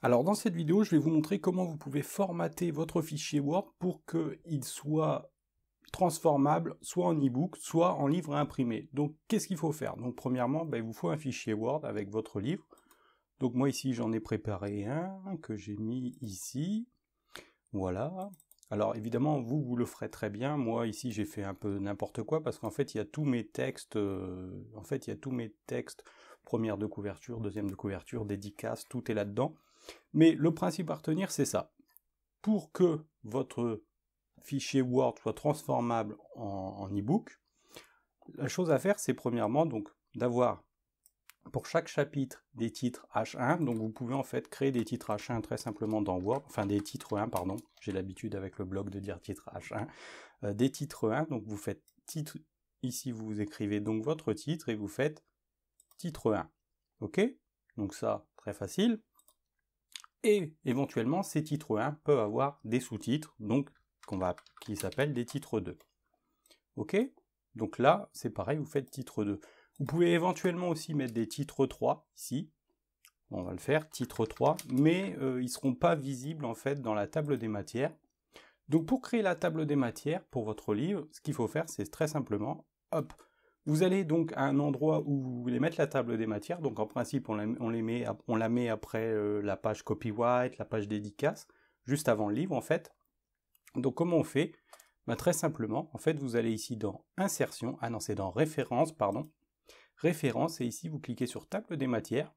Alors dans cette vidéo, je vais vous montrer comment vous pouvez formater votre fichier Word pour qu'il soit transformable soit en e-book, soit en livre à imprimer. Donc qu'est-ce qu'il faut faire? Donc premièrement, il vous faut un fichier Word avec votre livre. Donc moi ici j'en ai préparé un que j'ai mis ici. Voilà. Alors évidemment vous le ferez très bien. Moi ici j'ai fait un peu n'importe quoi parce qu'en fait il y a tous mes textes. Il y a tous mes textes, première de couverture, deuxième de couverture, dédicace, tout est là-dedans. Mais le principe à retenir, c'est ça. Pour que votre fichier Word soit transformable en e-book, la chose à faire, c'est premièrement donc d'avoir pour chaque chapitre des titres H1. Donc vous pouvez en fait créer des titres H1 très simplement dans Word, enfin des titres 1, pardon. J'ai l'habitude avec le blog de dire titre H1. Des titres 1, donc vous faites titre, ici vous écrivez donc votre titre et vous faites titre 1. Ok? Donc ça, très facile. Et éventuellement, ces titres 1 peuvent avoir des sous-titres, donc qui s'appellent des titres 2. Ok? Donc là, c'est pareil, vous faites titre 2. Vous pouvez éventuellement aussi mettre des titres 3, ici. On va le faire, titre 3, mais ils ne seront pas visibles en fait dans la table des matières. Donc pour créer la table des matières pour votre livre, ce qu'il faut faire, c'est très simplement, hop, vous allez donc à un endroit où vous voulez mettre la table des matières, donc en principe on la met après la page copyright, la page dédicace, juste avant le livre en fait. Donc comment on fait? Très simplement, en fait vous allez ici dans insertion, ah non c'est dans référence, pardon, référence, et ici vous cliquez sur table des matières,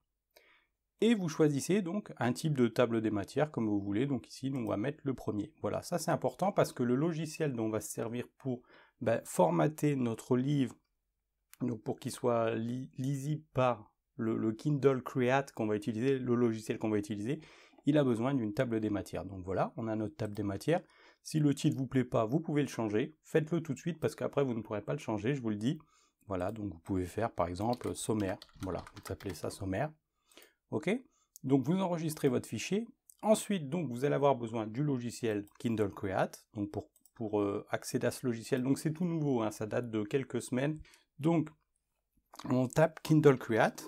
et vous choisissez donc un type de table des matières comme vous voulez, donc ici on va mettre le premier. Voilà, ça c'est important parce que le logiciel dont on va se servir pour formater notre livre, donc pour qu'il soit lisible par le Kindle Create qu'on va utiliser, le logiciel qu'on va utiliser, il a besoin d'une table des matières. Donc voilà, on a notre table des matières. Si le titre ne vous plaît pas, vous pouvez le changer. Faites-le tout de suite parce qu'après vous ne pourrez pas le changer, je vous le dis. Voilà, donc vous pouvez faire par exemple sommaire. Voilà, vous appelez ça sommaire. Ok? Donc vous enregistrez votre fichier. Ensuite, donc vous allez avoir besoin du logiciel Kindle Create. Donc pour accéder à ce logiciel, donc c'est tout nouveau, hein, ça date de quelques semaines. Donc, on tape Kindle Create,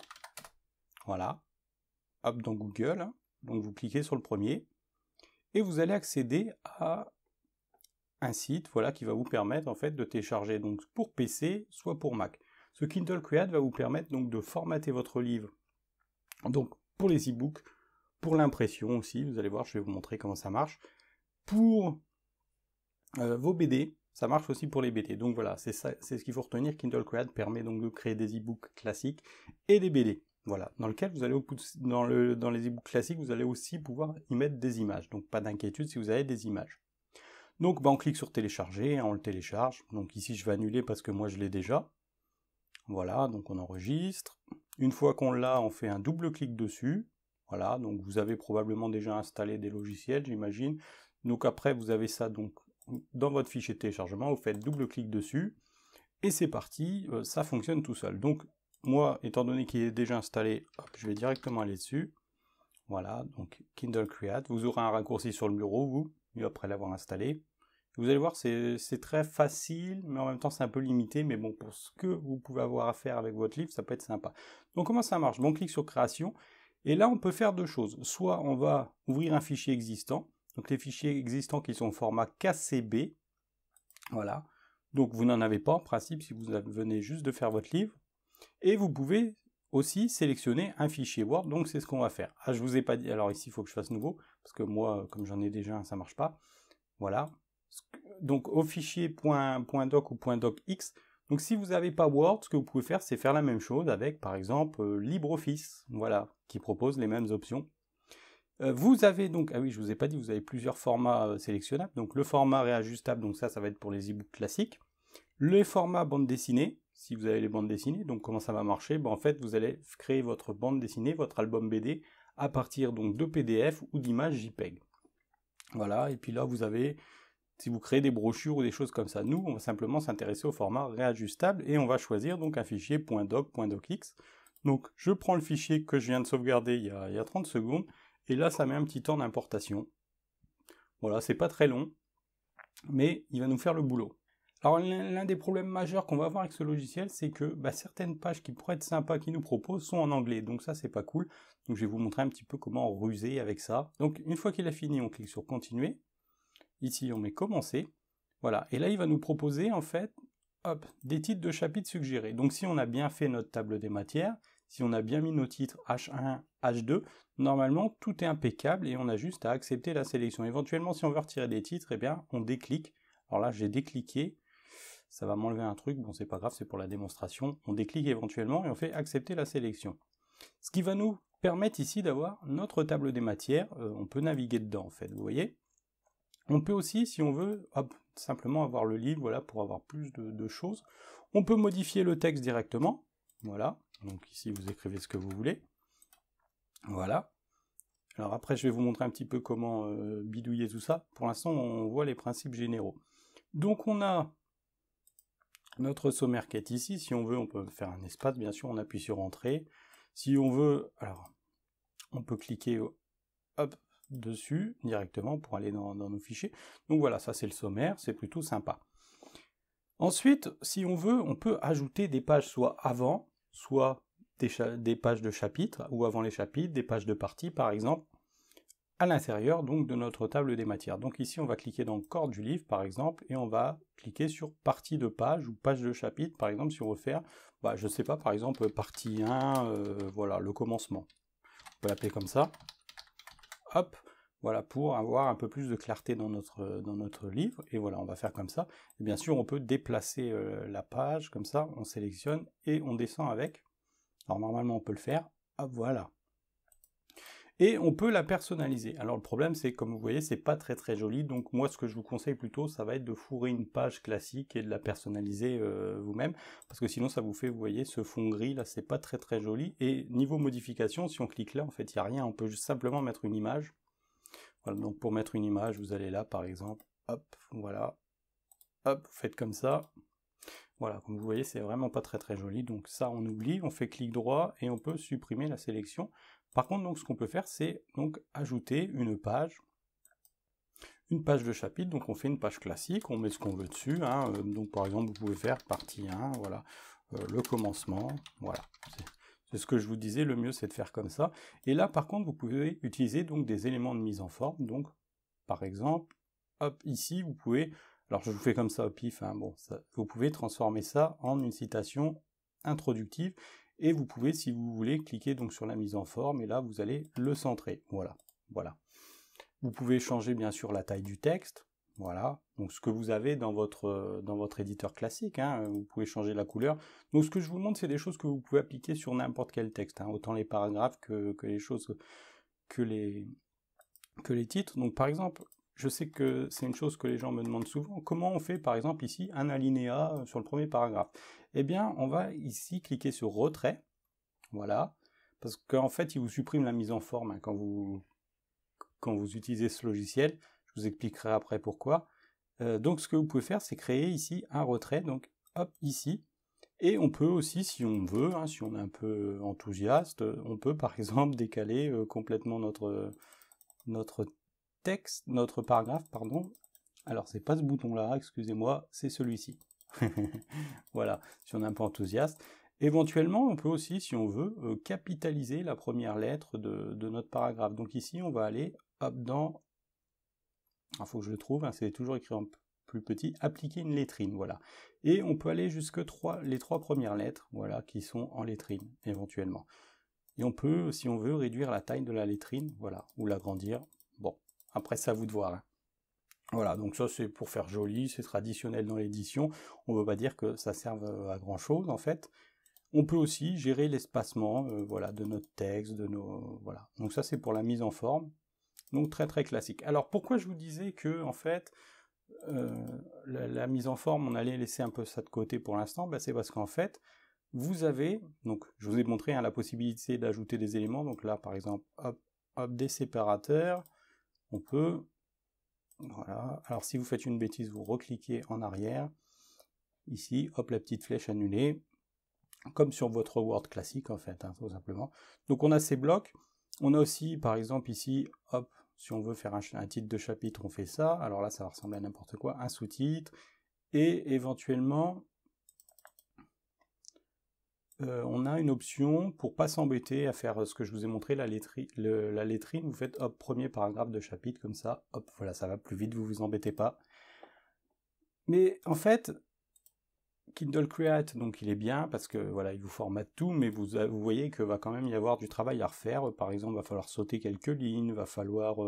voilà, hop, dans Google, hein. Donc vous cliquez sur le premier, et vous allez accéder à un site, voilà, qui va vous permettre, en fait, de télécharger, donc, pour PC, soit pour Mac. Ce Kindle Create va vous permettre, donc, de formater votre livre, donc, pour les e-books, pour l'impression aussi, vous allez voir, je vais vous montrer comment ça marche, pour vos BD, ça marche aussi pour les BD. Donc voilà, c'est ce qu'il faut retenir. Kindle Create permet donc de créer des e-books classiques et des BD. Voilà, dans lequel vous allez dans les e-books classiques, vous allez aussi pouvoir y mettre des images. Donc pas d'inquiétude si vous avez des images. Donc on clique sur télécharger, on le télécharge. Donc ici je vais annuler parce que moi je l'ai déjà. Voilà, donc on enregistre. Une fois qu'on l'a, on fait un double clic dessus. Voilà, donc vous avez probablement déjà installé des logiciels, j'imagine. Donc après vous avez ça donc dans votre fichier de téléchargement, vous faites double clic dessus, et c'est parti, ça fonctionne tout seul. Donc moi, étant donné qu'il est déjà installé, hop, je vais directement aller dessus. Voilà, donc Kindle Create, vous aurez un raccourci sur le bureau, vous, après l'avoir installé. Vous allez voir, c'est très facile, mais en même temps c'est un peu limité, mais bon, pour ce que vous pouvez avoir à faire avec votre livre, ça peut être sympa. Donc comment ça marche? Bon, on clique sur création, et là on peut faire deux choses. Soit on va ouvrir un fichier existant, donc les fichiers existants qui sont au format KCB, voilà. Donc vous n'en avez pas en principe si vous venez juste de faire votre livre. Et vous pouvez aussi sélectionner un fichier Word, donc c'est ce qu'on va faire. Ah, je vous ai pas dit, alors ici il faut que je fasse nouveau, parce que moi, comme j'en ai déjà un, ça marche pas. Voilà. Donc au fichier .doc ou .docx, donc si vous n'avez pas Word, ce que vous pouvez faire, c'est faire la même chose avec, par exemple, LibreOffice, voilà, qui propose les mêmes options. Vous avez donc, ah oui, je vous ai pas dit, vous avez plusieurs formats sélectionnables. Donc le format réajustable, donc ça va être pour les e-books classiques. Le format bande dessinée, si vous avez les bandes dessinées, donc comment ça va marcher? En fait, vous allez créer votre bande dessinée, votre album BD, à partir donc de PDF ou d'images JPEG. Voilà, et puis là vous avez, si vous créez des brochures ou des choses comme ça, nous on va simplement s'intéresser au format réajustable et on va choisir donc un fichier .doc, .docx. Donc je prends le fichier que je viens de sauvegarder il y a 30 secondes, et là ça met un petit temps d'importation. Voilà, c'est pas très long, mais il va nous faire le boulot. Alors l'un des problèmes majeurs qu'on va avoir avec ce logiciel, c'est que certaines pages qui pourraient être sympas qu'il nous propose sont en anglais, donc ça c'est pas cool. Donc je vais vous montrer un petit peu comment ruser avec ça. Donc une fois qu'il a fini, on clique sur continuer. Ici on met commencer. Voilà, et là il va nous proposer en fait, hop, des titres de chapitres suggérés. Donc si on a bien fait notre table des matières, si on a bien mis nos titres H1, H2, normalement tout est impeccable et on a juste à accepter la sélection. Éventuellement si on veut retirer des titres, eh bien on déclique. Alors là j'ai décliqué. Ça va m'enlever un truc, bon c'est pas grave, c'est pour la démonstration. On déclique éventuellement et on fait accepter la sélection. Ce qui va nous permettre ici d'avoir notre table des matières, on peut naviguer dedans en fait, vous voyez. On peut aussi, si on veut, hop, simplement avoir le livre, voilà, pour avoir plus de choses. On peut modifier le texte directement, voilà, donc ici vous écrivez ce que vous voulez, voilà. Alors après je vais vous montrer un petit peu comment bidouiller tout ça. Pour l'instant on voit les principes généraux. Donc on a notre sommaire qui est ici. Si on veut, on peut faire un espace, bien sûr, on appuie sur Entrée. Si on veut, alors, on peut cliquer hop, dessus directement pour aller dans nos fichiers. Donc voilà, ça c'est le sommaire, c'est plutôt sympa. Ensuite, si on veut, on peut ajouter des pages soit avant, soit des pages de chapitres, ou avant les chapitres, des pages de parties par exemple, à l'intérieur donc de notre table des matières. Donc ici on va cliquer dans corps du livre par exemple et on va cliquer sur partie de page ou page de chapitre par exemple si on veut faire, je sais pas, par exemple partie 1, voilà, le commencement. On peut l'appeler comme ça. Hop, voilà, pour avoir un peu plus de clarté dans notre livre. Et voilà, on va faire comme ça. Et bien sûr on peut déplacer la page comme ça, on sélectionne et on descend avec. Alors normalement on peut le faire. Hop, voilà. Et on peut la personnaliser. Alors le problème c'est, comme vous voyez, c'est pas très joli, donc moi ce que je vous conseille plutôt, ça va être de fourrer une page classique et de la personnaliser vous-même, parce que sinon ça vous fait, vous voyez, ce fond gris là, c'est pas très joli. Et niveau modification, si on clique là, en fait il n'y a rien, on peut juste simplement mettre une image. Voilà, donc pour mettre une image, vous allez là par exemple, hop, voilà, hop, vous faites comme ça. Voilà, comme vous voyez, c'est vraiment pas très joli, donc ça on oublie, on fait clic droit et on peut supprimer la sélection. Par contre, donc, ce qu'on peut faire, c'est donc ajouter une page de chapitre. Donc on fait une page classique, on met ce qu'on veut dessus, hein. Donc par exemple, vous pouvez faire partie 1, voilà, le commencement, voilà. C'est ce que je vous disais, le mieux c'est de faire comme ça. Et là, par contre, vous pouvez utiliser donc des éléments de mise en forme. Donc, par exemple, hop, ici, vous pouvez, alors je vous fais comme ça au pif, hein, bon, vous pouvez transformer ça en une citation introductive. Et vous pouvez, si vous voulez, cliquer donc sur la mise en forme, et là, vous allez le centrer. Voilà, voilà. Vous pouvez changer, bien sûr, la taille du texte. Voilà, donc ce que vous avez dans votre éditeur classique, hein, vous pouvez changer la couleur. Donc ce que je vous montre, c'est des choses que vous pouvez appliquer sur n'importe quel texte, hein, autant les paragraphes que les choses, que les titres. Donc par exemple, je sais que c'est une chose que les gens me demandent souvent, comment on fait par exemple ici un alinéa sur le premier paragraphe? Eh bien, on va ici cliquer sur retrait, voilà, parce qu'en fait, il vous supprime la mise en forme hein, quand vous utilisez ce logiciel. Je vous expliquerai après pourquoi. Donc, ce que vous pouvez faire, c'est créer ici un retrait, donc hop, ici. Et on peut aussi, si on veut, hein, si on est un peu enthousiaste, on peut par exemple décaler complètement notre texte, notre paragraphe, pardon. Alors, c'est pas ce bouton-là, excusez-moi, c'est celui-ci. Voilà, si on est un peu enthousiaste. Éventuellement, on peut aussi, si on veut, capitaliser la première lettre de notre paragraphe. Donc ici, on va aller hop, dans... Il faut que je le trouve, hein, c'est toujours écrit en plus petit, appliquer une lettrine, voilà. Et on peut aller jusque les 3 premières lettres, voilà, qui sont en lettrine, éventuellement. Et on peut, si on veut, réduire la taille de la lettrine, voilà, ou l'agrandir. Bon, après, c'est à vous de voir, hein. Voilà, donc ça c'est pour faire joli, c'est traditionnel dans l'édition, on ne veut pas dire que ça serve à grand chose en fait. On peut aussi gérer l'espacement voilà, de notre texte, voilà. Donc ça c'est pour la mise en forme, donc très classique. Alors pourquoi je vous disais que en fait la mise en forme, on allait laisser un peu ça de côté pour l'instant, c'est parce qu'en fait vous avez, donc je vous ai montré hein, la possibilité d'ajouter des éléments, donc là par exemple hop, des séparateurs, on peut... Voilà, alors si vous faites une bêtise, vous recliquez en arrière, ici, hop, la petite flèche annulée, comme sur votre Word classique en fait, hein, tout simplement. Donc on a ces blocs, on a aussi par exemple ici, hop, si on veut faire un titre de chapitre, on fait ça, alors là ça va ressembler à n'importe quoi, un sous-titre, Et éventuellement, on a une option pour pas s'embêter à faire ce que je vous ai montré, la lettrine, vous faites hop, premier paragraphe de chapitre, comme ça, hop, voilà, ça va plus vite, vous vous embêtez pas. Mais en fait, Kindle Create, donc il est bien, parce que voilà, il vous formate tout, mais vous voyez que va quand même y avoir du travail à refaire. Par exemple, il va falloir sauter quelques lignes, va falloir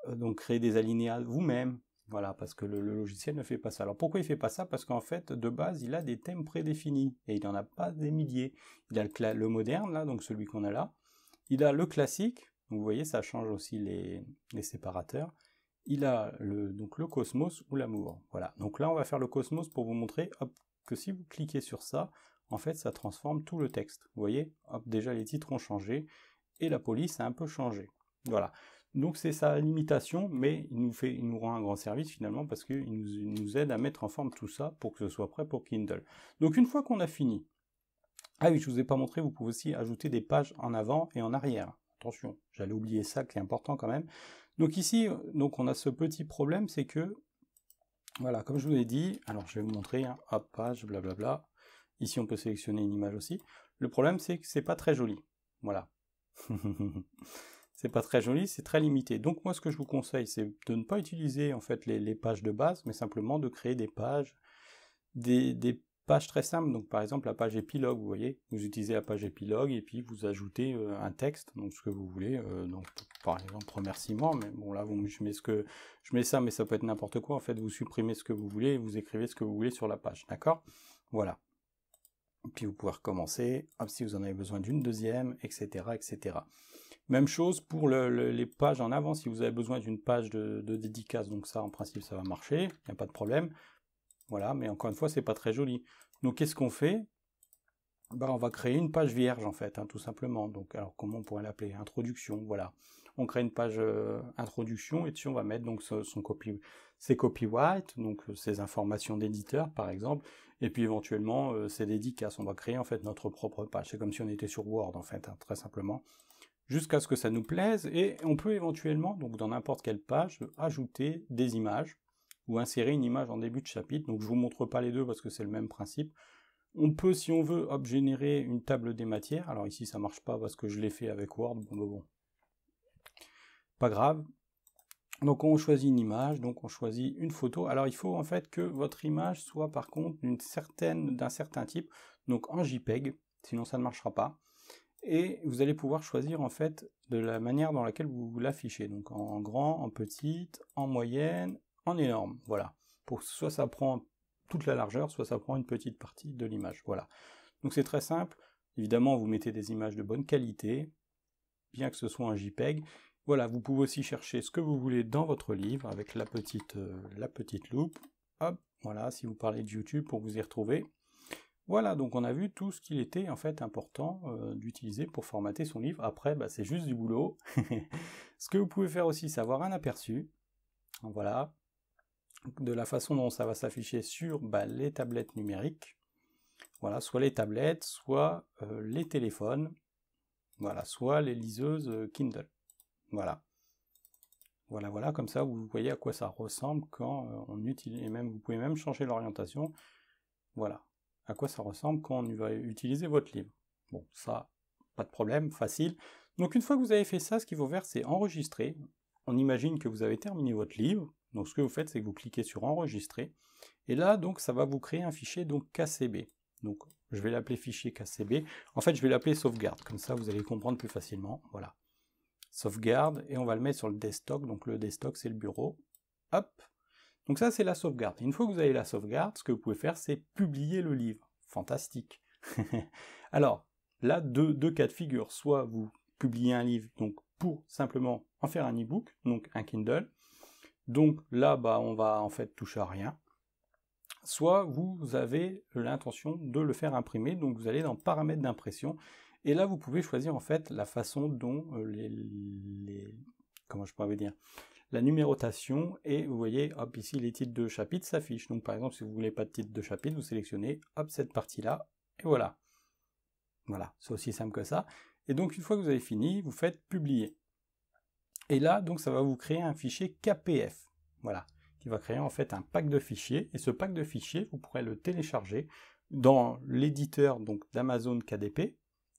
donc créer des alinéas vous-même. Voilà, parce que le logiciel ne fait pas ça. Alors pourquoi il fait pas ça? Parce qu'en fait, de base, il a des thèmes prédéfinis, et il n'en a pas des milliers. Il a le moderne, là, donc celui qu'on a là. Il a le classique, donc vous voyez, ça change aussi les séparateurs. Il a donc le Cosmos ou l'amour. Voilà, donc là, on va faire le Cosmos pour vous montrer hop, que si vous cliquez sur ça, en fait, ça transforme tout le texte. Vous voyez, hop, déjà, les titres ont changé, et la police a un peu changé. Voilà. Donc c'est sa limitation, mais il nous rend un grand service finalement parce qu'il nous aide à mettre en forme tout ça pour que ce soit prêt pour Kindle. Donc une fois qu'on a fini, ah oui, je vous ai pas montré, vous pouvez aussi ajouter des pages en avant et en arrière. Attention, j'allais oublier ça qui est important quand même. Donc ici, donc on a ce petit problème, c'est que, voilà, comme je vous l'ai dit, alors je vais vous montrer, hein, hop, page, blablabla. Ici on peut sélectionner une image aussi. Le problème c'est que c'est pas très joli. Voilà. C'est pas très joli, c'est très limité. Donc moi ce que je vous conseille, c'est de ne pas utiliser en fait les pages de base, mais simplement de créer des pages, des pages très simples. Donc par exemple la page épilogue, vous voyez, vous utilisez la page épilogue et puis vous ajoutez un texte, donc ce que vous voulez. Donc par exemple remerciement, mais bon là je mets ça, mais ça peut être n'importe quoi. En fait, vous supprimez ce que vous voulez et vous écrivez ce que vous voulez sur la page, d'accord? Voilà. Et puis vous pouvez recommencer, hop, si vous en avez besoin d'une deuxième, etc., etc. Même chose pour les pages en avant, si vous avez besoin d'une page de dédicace, donc ça en principe ça va marcher, il n'y a pas de problème. Voilà, mais encore une fois c'est pas très joli. Donc qu'est-ce qu'on fait? Ben, on va créer une page vierge en fait, hein, tout simplement. Donc alors comment on pourrait l'appeler? Introduction, voilà. On crée une page introduction et dessus on va mettre donc ses copyright, donc ses informations d'éditeur par exemple, et puis éventuellement ses dédicaces. On va créer en fait notre propre page. C'est comme si on était sur Word en fait, hein, très simplement. Jusqu'à ce que ça nous plaise, et on peut éventuellement, donc dans n'importe quelle page, ajouter des images, ou insérer une image en début de chapitre. Donc je vous montre pas les deux parce que c'est le même principe. On peut, si on veut, hop, générer une table des matières. Alors ici ça marche pas parce que je l'ai fait avec Word, bon, pas grave. Donc on choisit une image, donc on choisit une photo. Alors il faut en fait que votre image soit par contre d'un certain type, donc en JPEG, sinon ça ne marchera pas. Et vous allez pouvoir choisir en fait de la manière dans laquelle vous l'affichez, donc en grand, en petite, en moyenne, en énorme, voilà. Pour soit ça prend toute la largeur, soit ça prend une petite partie de l'image, voilà. Donc c'est très simple, évidemment vous mettez des images de bonne qualité, bien que ce soit un JPEG. Voilà, vous pouvez aussi chercher ce que vous voulez dans votre livre avec la petite loupe, hop, voilà, si vous parlez de YouTube pour vous y retrouver. Voilà, donc on a vu tout ce qu'il était en fait important d'utiliser pour formater son livre. Après, bah, c'est juste du boulot. Ce que vous pouvez faire aussi, c'est avoir un aperçu, voilà, de la façon dont ça va s'afficher sur les tablettes numériques. Voilà, soit les tablettes, soit les téléphones, voilà, soit les liseuses Kindle. Voilà. Voilà, comme ça vous voyez à quoi ça ressemble quand on utilise, et même vous pouvez même changer l'orientation. Voilà. À quoi ça ressemble quand on va utiliser votre livre. Bon, ça, pas de problème, facile. Donc une fois que vous avez fait ça, ce qu'il faut faire, c'est enregistrer. On imagine que vous avez terminé votre livre. Donc ce que vous faites, c'est que vous cliquez sur enregistrer. Et là, donc, ça va vous créer un fichier donc KCB. Donc je vais l'appeler fichier KCB. En fait, je vais l'appeler sauvegarde. Comme ça, vous allez comprendre plus facilement. Voilà. Sauvegarde, et on va le mettre sur le desktop. Donc le desktop, c'est le bureau. Hop. Donc ça, c'est la sauvegarde. Une fois que vous avez la sauvegarde, ce que vous pouvez faire, c'est publier le livre. Fantastique. Alors, là, deux cas de figure. Soit vous publiez un livre donc pour simplement en faire un e-book, donc un Kindle. Donc là, on va en fait toucher à rien. Soit vous avez l'intention de le faire imprimer, donc vous allez dans paramètres d'impression. Et là, vous pouvez choisir en fait la façon dont comment je pourrais vous dire, la numérotation, et vous voyez, hop, ici les titres de chapitre s'affichent. Donc par exemple, si vous voulez pas de titre de chapitre, vous sélectionnez, hop, cette partie-là, et voilà. Voilà, c'est aussi simple que ça. Et donc une fois que vous avez fini, vous faites publier. Et là, donc ça va vous créer un fichier KPF, voilà, qui va créer en fait un pack de fichiers, et ce pack de fichiers, vous pourrez le télécharger dans l'éditeur donc d'Amazon KDP,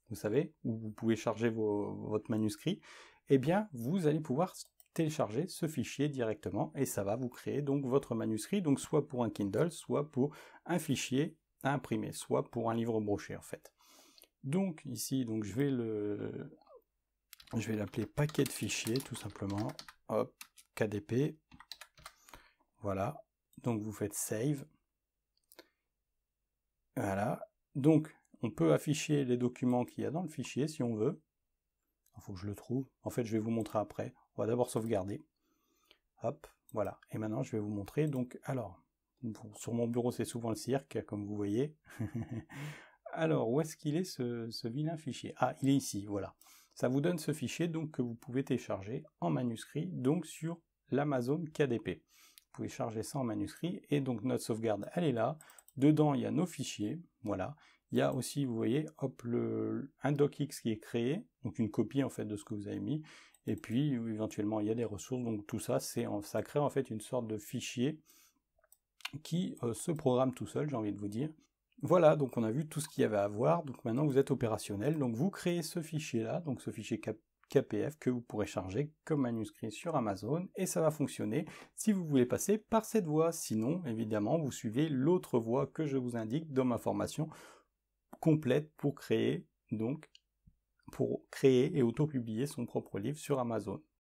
vous savez, où vous pouvez charger votre manuscrit. Eh bien, vous allez pouvoir télécharger ce fichier directement, et ça va vous créer donc votre manuscrit, donc soit pour un Kindle, soit pour un fichier à imprimer, soit pour un livre broché en fait. Donc ici, donc je vais l'appeler paquet de fichiers tout simplement, hop, KDP, voilà, donc vous faites save, voilà, donc on peut afficher les documents qu'il y a dans le fichier si on veut, il faut que je le trouve, en fait je vais vous montrer après, on va d'abord sauvegarder, hop, voilà, et maintenant je vais vous montrer, donc alors, sur mon bureau c'est souvent le cirque, comme vous voyez, alors où est-ce qu'il est ce vilain fichier? Ah, il est ici, voilà. Ça vous donne ce fichier donc que vous pouvez télécharger en manuscrit, donc sur l'Amazon KDP. Vous pouvez charger ça en manuscrit, et donc notre sauvegarde, elle est là. Dedans, il y a nos fichiers, voilà. Il y a aussi, vous voyez, hop, un docx qui est créé, donc une copie en fait de ce que vous avez mis, et puis éventuellement il y a des ressources, donc tout ça, ça crée en fait une sorte de fichier qui se programme tout seul, j'ai envie de vous dire. Voilà, donc on a vu tout ce qu'il y avait à voir, donc maintenant vous êtes opérationnel, donc vous créez ce fichier-là, donc ce fichier KPF que vous pourrez charger comme manuscrit sur Amazon, et ça va fonctionner si vous voulez passer par cette voie. Sinon, évidemment, vous suivez l'autre voie que je vous indique dans ma formation complète pour créer et auto-publier son propre livre sur Amazon.